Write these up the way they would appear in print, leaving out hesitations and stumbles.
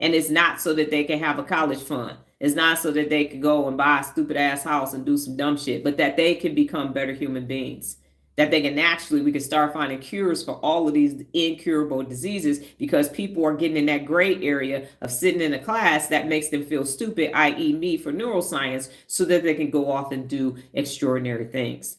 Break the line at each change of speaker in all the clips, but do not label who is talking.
And it's not so that they can have a college fund. It's not so that they can go and buy a stupid ass house and do some dumb shit, but that they can become better human beings. That they can naturally, we can start finding cures for all of these incurable diseases because people are getting in that gray area of sitting in a class that makes them feel stupid, i.e., me for neuroscience, so that they can go off and do extraordinary things.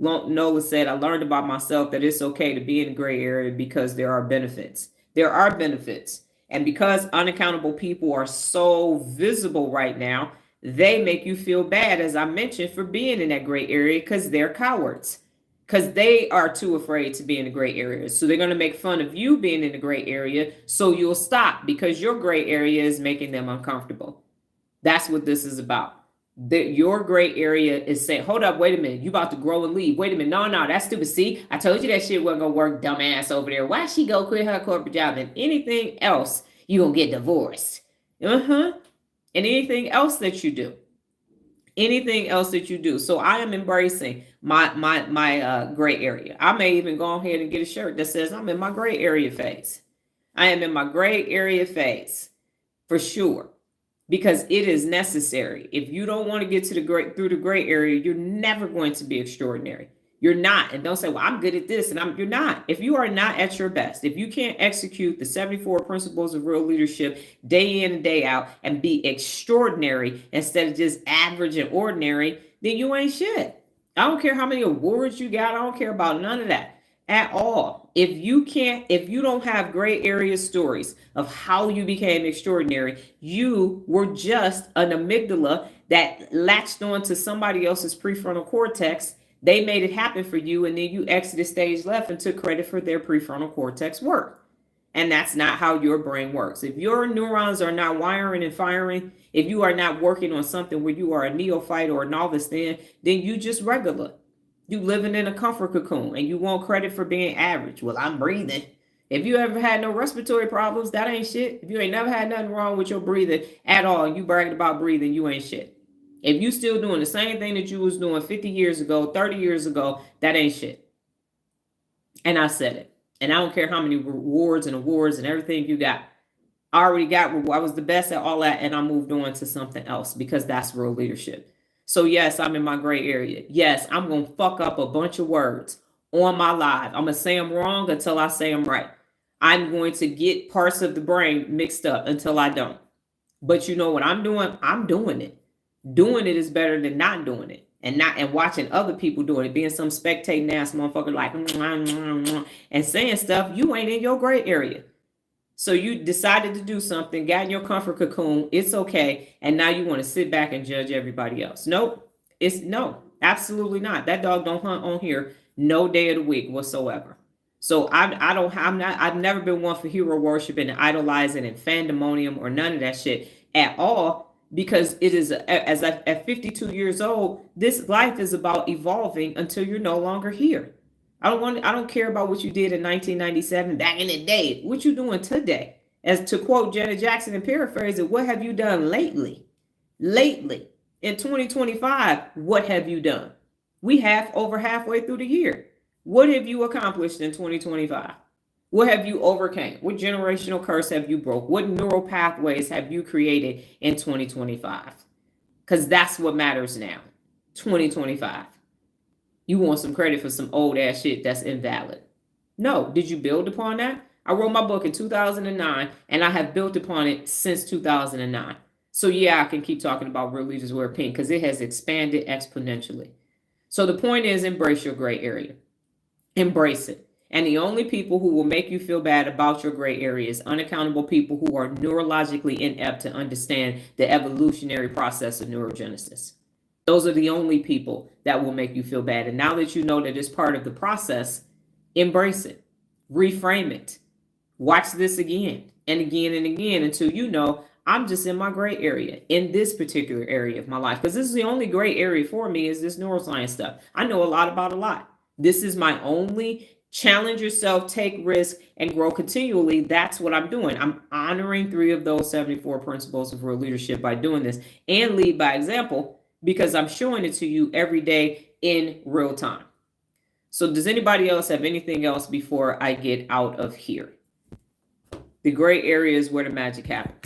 Nola said, I learned about myself that it's okay to be in the gray area because there are benefits. There are benefits. And because unaccountable people are so visible right now, they make you feel bad, as I mentioned, for being in that gray area because they're cowards. Because they are too afraid to be in the gray area. So they're going to make fun of you being in the gray area. So you'll stop because your gray area is making them uncomfortable. That's what this is about. Your gray area is saying, hold up, wait a minute, you about to grow and leave. Wait a minute, no, that's stupid. See, I told you that shit wasn't gonna work, dumbass over there. Why she go quit her corporate job and anything else, you gonna get divorced. And anything else that you do. Anything else that you do. So I am embracing my gray area. I may even go ahead and get a shirt that says I'm in my gray area phase. I am in my gray area phase for sure. Because it is necessary. If you don't want to get to through the gray area, you're never going to be extraordinary. You're not. And don't say, well, I'm good at this. And you're not. If you are not at your best, if you can't execute the 74 principles of real leadership day in and day out and be extraordinary instead of just average and ordinary, then you ain't shit. I don't care how many awards you got. I don't care about none of that at all. If you don't have gray area stories of how you became extraordinary, you were just an amygdala that latched on to somebody else's prefrontal cortex. They made it happen for you, and then you exited stage left and took credit for their prefrontal cortex work. And that's not how your brain works. If your neurons are not wiring and firing, if you are not working on something where you are a neophyte or a novice, then you just regular. You living in a comfort cocoon and you want credit for being average. Well, I'm breathing. If you ever had no respiratory problems, that ain't shit. If you ain't never had nothing wrong with your breathing at all, and you bragged about breathing, you ain't shit. If you still doing the same thing that you was doing 50 years ago, 30 years ago, that ain't shit. And I said it. And I don't care how many rewards and awards and everything you got. I already got, I was the best at all that, and I moved on to something else because that's real leadership. So yes, I'm in my gray area. Yes, I'm going to fuck up a bunch of words on my live. I'm going to say them wrong until I say them right. I'm going to get parts of the brain mixed up until I don't. But you know what I'm doing? I'm doing it. Doing it is better than not doing it. And watching other people doing it, being some spectating ass motherfucker like and saying stuff, you ain't in your gray area. So you decided to do something, got in your comfort cocoon, it's okay, and now you want to sit back and judge everybody else. Nope. No, absolutely not. That dog don't hunt on here no day of the week whatsoever. So I've never been one for hero worship and idolizing and fandemonium or none of that shit at all, because it is, at 52 years old, this life is about evolving until you're no longer here. I don't care about what you did in 1997 back in the day. What you doing today? As to quote Janet Jackson and paraphrase it, what have you done lately? Lately. In 2025, what have you done? We over halfway through the year. What have you accomplished in 2025? What have you overcame? What generational curse have you broke? What neural pathways have you created in 2025? Because that's what matters now. 2025. You want some credit for some old ass shit that's invalid. No. Did you build upon that? I wrote my book in 2009 and I have built upon it since 2009. So yeah, I can keep talking about Real Leaders Wear Pink because it has expanded exponentially. So the point is, embrace your gray area. Embrace it. And the only people who will make you feel bad about your gray area is unaccountable people who are neurologically inept to understand the evolutionary process of neurogenesis. Those are the only people that will make you feel bad. And now that you know that it's part of the process, embrace it, reframe it, watch this again and again and again until you know I'm just in my gray area in this particular area of my life. Because this is the only gray area for me is this neuroscience stuff. I know a lot about a lot. This is my only challenge yourself, take risk, and grow continually. That's what I'm doing. I'm honoring 3 of those 74 principles of real leadership by doing this, and lead by example, because I'm showing it to you every day in real time. So does anybody else have anything else before I get out of here? The gray area is where the magic happens.